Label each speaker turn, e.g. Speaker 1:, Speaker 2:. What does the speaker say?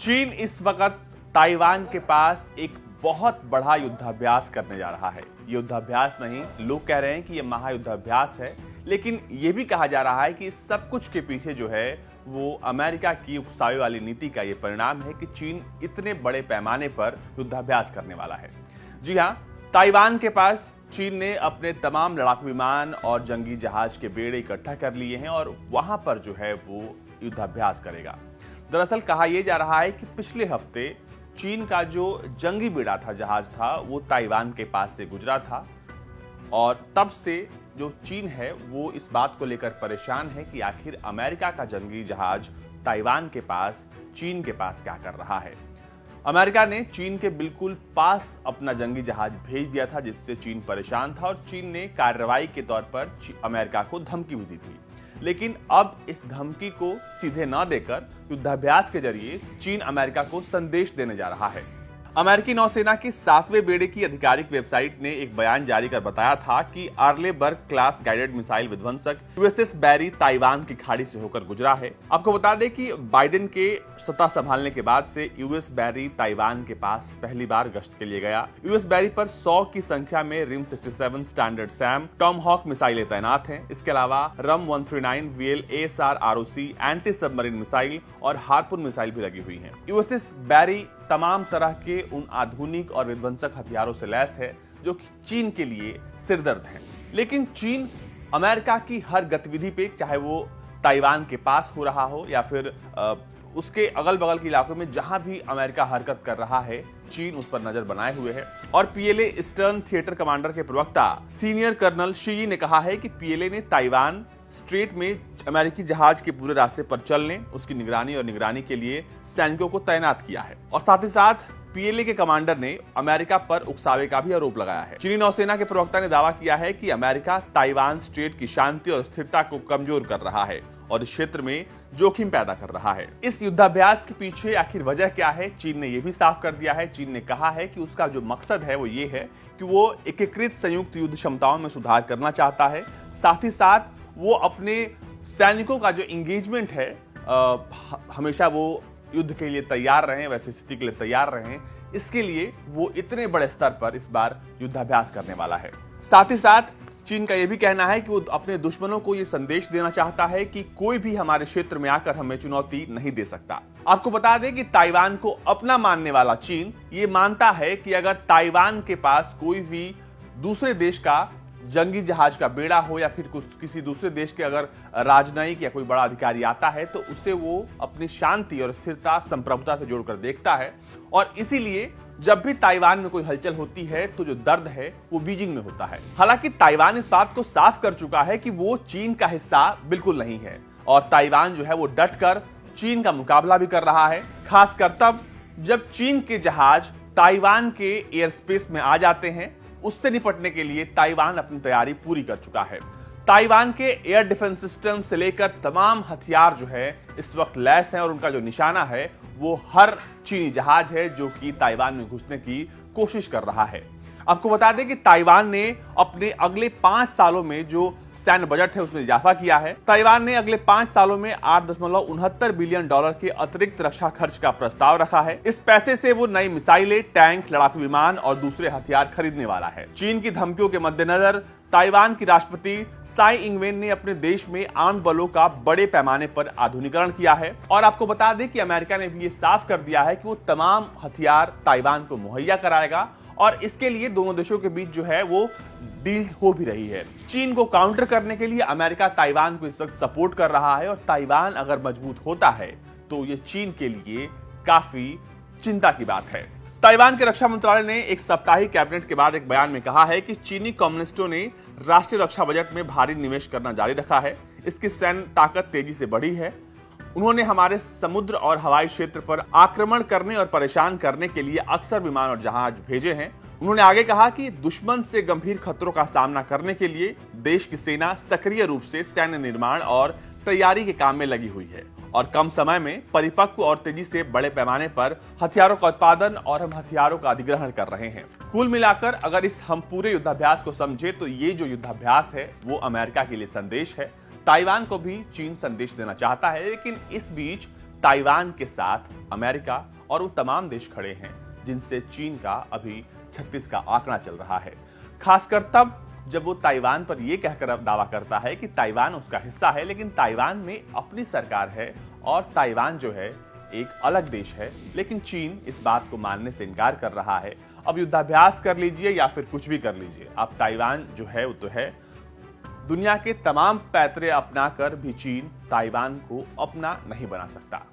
Speaker 1: चीन इस वक्त ताइवान के पास एक बहुत बड़ा युद्धाभ्यास करने जा रहा है। युद्धाभ्यास नहीं, लोग कह रहे हैं कि यह महायुद्धाभ्यास है, लेकिन यह भी कहा जा रहा है कि इस सब कुछ के पीछे जो है वो अमेरिका की उकसावे वाली नीति का ये परिणाम है कि चीन इतने बड़े पैमाने पर युद्धाभ्यास करने वाला है। जी हां, ताइवान के पास चीन ने अपने तमाम लड़ाकू विमान और जंगी जहाज के बेड़े इकट्ठा कर लिए हैं और वहां पर जो है वो युद्धाभ्यास करेगा। दरअसल कहा यह जा रहा है कि पिछले हफ्ते चीन का जो जंगी बेड़ा था, जहाज था, वो ताइवान के पास से गुजरा था और तब से जो चीन है वो इस बात को लेकर परेशान है कि आखिर अमेरिका का जंगी जहाज ताइवान के पास, चीन के पास क्या कर रहा है। अमेरिका ने चीन के बिल्कुल पास अपना जंगी जहाज भेज दिया था, जिससे चीन परेशान था और चीन ने कार्रवाई के तौर पर अमेरिका को धमकी भी दी थी। लेकिन अब इस धमकी को सीधे न देकर युद्धाभ्यास के जरिए चीन अमेरिका को संदेश देने जा रहा है। अमेरिकी नौसेना की 7वें बेड़े की आधिकारिक वेबसाइट ने एक बयान जारी कर बताया था कि आर्लेबर्ग क्लास गाइडेड मिसाइल विध्वंसक यूएसएस बैरी ताइवान की खाड़ी से होकर गुजरा है। आपको बता दें कि बाइडेन के सत्ता संभालने के बाद से यूएस बैरी ताइवान के पास पहली बार गश्त के लिए गया। यूएस बैरी पर 100 की संख्या में रिम 67 स्टैंडर्ड सैम टॉमहॉक मिसाइलें तैनात हैं। इसके अलावा रम 139 VL ASR ROC anti submarine missile और हार्पून मिसाइल भी लगी हुई है। यूएसएस बैरी तमाम तरह के उन आधुनिक और विध्वंसक हथियारों से लैस है जो चीन के लिए सिरदर्द हैं। लेकिन चीन अमेरिका की हर गतिविधि पे, चाहे वो ताइवान के पास हो रहा हो या फिर उसके अगल बगल के इलाकों में जहां भी अमेरिका हरकत कर रहा है, चीन उस पर नजर बनाए हुए है। और PLA ईस्टर्न थिएटर कमांडर के प्रवक्ता सीनियर कर्नल शी ने कहा है कि PLA ने ताइवान स्ट्रेट में अमेरिकी जहाज के पूरे रास्ते पर चलने, उसकी निगरानी के लिए सैनिकों को तैनात किया है। और साथ ही साथ PLA के कमांडर ने अमेरिका पर उकसावे का भी आरोप लगाया है। चीनी नौसेना के प्रवक्ता ने दावा किया है कि अमेरिका ताइवान स्ट्रेट की शांति और स्थिरता को कमजोर कर रहा है और इस क्षेत्र में जोखिम पैदा कर रहा है। इस युद्धाभ्यास के पीछे आखिर वजह क्या है, चीन ने यह भी साफ कर दिया है। चीन ने कहा है कि उसका जो मकसद है वो ये है कि वो एकीकृत संयुक्त युद्ध क्षमताओं में सुधार करना चाहता है। साथ ही साथ वो अपने सैनिकों का जो इंगेजमेंट है, हमेशा वो युद्ध के लिए तैयार रहें, वैसी स्थिति के लिए तैयार रहें, इसके लिए वो इतने बड़े स्तर पर इस बार युद्धाभ्यास करने वाला है। साथ ही साथ चीन का यह भी कहना है कि वो अपने दुश्मनों को ये संदेश देना चाहता है कि कोई भी हमारे क्षेत्र में आकर हमें चुनौती नहीं दे सकता। आपको बता दें कि ताइवान को अपना मानने वाला चीन ये मानता है कि अगर ताइवान के पास कोई भी दूसरे देश का जंगी जहाज का बेड़ा हो या फिर किसी दूसरे देश के अगर राजनयिक या कोई बड़ा अधिकारी आता है तो उसे वो अपनी शांति और स्थिरता, संप्रभुता से जोड़कर देखता है। और इसीलिए जब भी ताइवान में कोई हलचल होती है तो जो दर्द है वो बीजिंग में होता है। हालांकि ताइवान इस बात को साफ कर चुका है कि वो चीन का हिस्सा बिल्कुल नहीं है और ताइवान जो है वो डटकर चीन का मुकाबला भी कर रहा है, खासकर तब जब चीन के जहाज ताइवान के एयर स्पेस में आ जाते हैं। उससे निपटने के लिए ताइवान अपनी तैयारी पूरी कर चुका है। ताइवान के एयर डिफेंस सिस्टम से लेकर तमाम हथियार जो है इस वक्त लैस हैं और उनका जो निशाना है वो हर चीनी जहाज है जो कि ताइवान में घुसने की कोशिश कर रहा है। आपको बता दें कि ताइवान ने अपने अगले 5 सालों में जो सैन्य बजट है उसमें इजाफा किया है। ताइवान ने अगले 5 सालों में $8.69 बिलियन के अतिरिक्त रक्षा खर्च का प्रस्ताव रखा है। इस पैसे से वो नई मिसाइलें, टैंक, लड़ाकू विमान और दूसरे हथियार खरीदने वाला है। चीन की धमकियों के मद्देनजर ताइवान की राष्ट्रपति साई इंगवेन ने अपने देश में आर्म्ड बलों का बड़े पैमाने पर आधुनिकीकरण किया है। और आपको बता दें कि अमेरिका ने भी ये साफ कर दिया है कि वो तमाम हथियार ताइवान को मुहैया कराएगा और इसके लिए दोनों देशों के बीच जो है वो डील हो भी रही है। चीन को काउंटर करने के लिए अमेरिका ताइवान को इस वक्त सपोर्ट कर रहा है और ताइवान अगर मजबूत होता है तो ये चीन के लिए काफी चिंता की बात है। ताइवान के रक्षा मंत्रालय ने एक साप्ताहिक कैबिनेट के बाद एक बयान में कहा है कि चीनी कम्युनिस्टों ने राष्ट्रीय रक्षा बजट में भारी निवेश करना जारी रखा है। इसकी सैन्य ताकत तेजी से बढ़ी है। उन्होंने हमारे समुद्र और हवाई क्षेत्र पर आक्रमण करने और परेशान करने के लिए अक्सर विमान और जहाज भेजे हैं। उन्होंने आगे कहा कि दुश्मन से गंभीर खतरों का सामना करने के लिए देश की सेना सक्रिय रूप से सैन्य निर्माण और तैयारी के काम में लगी हुई है और कम समय में परिपक्व और तेजी से बड़े पैमाने पर हथियारों का उत्पादन और हम हथियारों का अधिग्रहण कर रहे हैं। कुल मिलाकर अगर हम पूरे युद्धाभ्यास को समझे तो ये जो युद्धाभ्यास है वो अमेरिका के लिए संदेश है। ताइवान को भी चीन संदेश देना चाहता है, लेकिन इस बीच ताइवान के साथ अमेरिका और वो तमाम देश खड़े हैं जिनसे चीन का अभी 36 का आंकड़ा चल रहा है। खासकर तब जब वो ताइवान पर यह कहकर दावा करता है कि ताइवान उसका हिस्सा है, लेकिन ताइवान में अपनी सरकार है और ताइवान जो है एक अलग देश है। लेकिन चीन इस बात को मानने से इनकार कर रहा है। अब युद्धाभ्यास कर लीजिए या फिर कुछ भी कर लीजिए, अब ताइवान जो है वो तो है। दुनिया के तमाम पैतरे अपनाकर भी चीन ताइवान को अपना नहीं बना सकता।